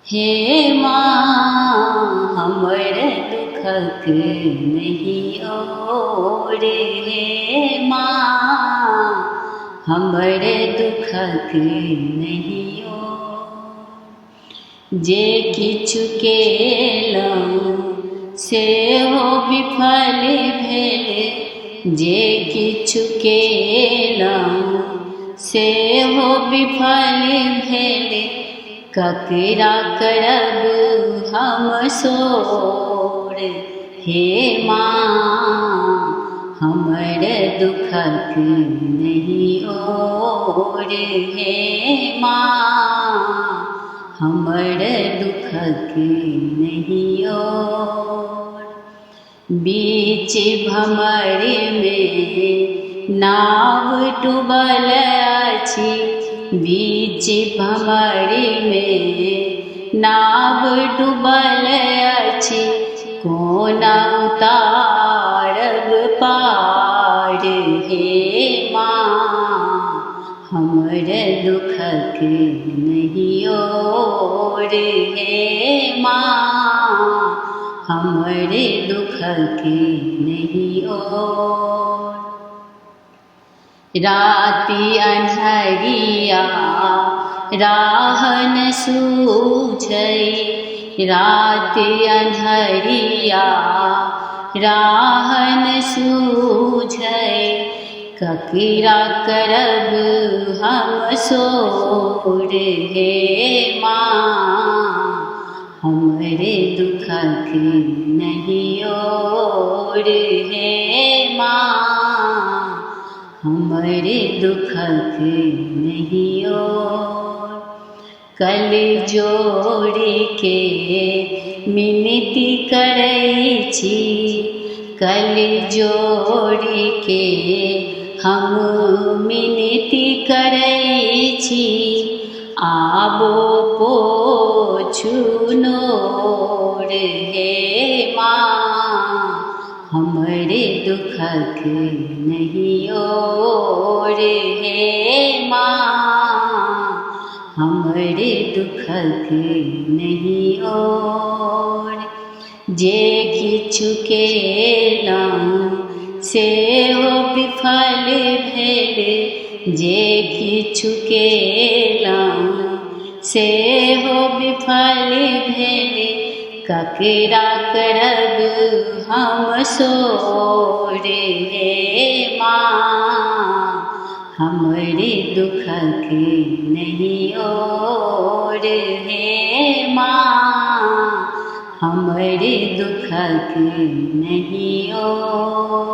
हे माँ हमर दुखक नहीं ओर, हे माँ हमर दुखक नहीं ओर। जे किछु केलहुँ सेहो विफल भेल, जे किछु केलहुँ सेहो विफल भेल, ककरा करब हम सोर। हे माँ हमर दुखक नहीं ओर, हे माँ हमर दुखक नहीं ओर। बीच भंवर में नाव डूबल अछि, बीच भंवर में नाव डूबल अछि, कोना उतारब पार। हे माँ हमर दुखक नहीं ओर, हे माँ हमर दुखक नहीं ओर। राति अन्हरिया राह न सूझै, राति अन्हरिया राह न सूझै, ककरा करब हम सोर। हे माँ हमर दुखक नहीं ओर, हे माँ हमर दुखक नहीं ओर। कल जोड़ के मिनती करै छी, कल जोड़ के हम मिनती करै छी, आबो पोछू नोर। हे माँ हमर दुखक नहीं ओर, हे माँ हमर दुखक नहीं ओर। जे किछु केलहुँ सेहो विफल भेल, जे किछु केलहुँ सेहो विफल भेल, ककरा करब हम सोर। हे माँ हमर दुखक नहीं ओर, हे माँ हमर दुखक नहीं ओर।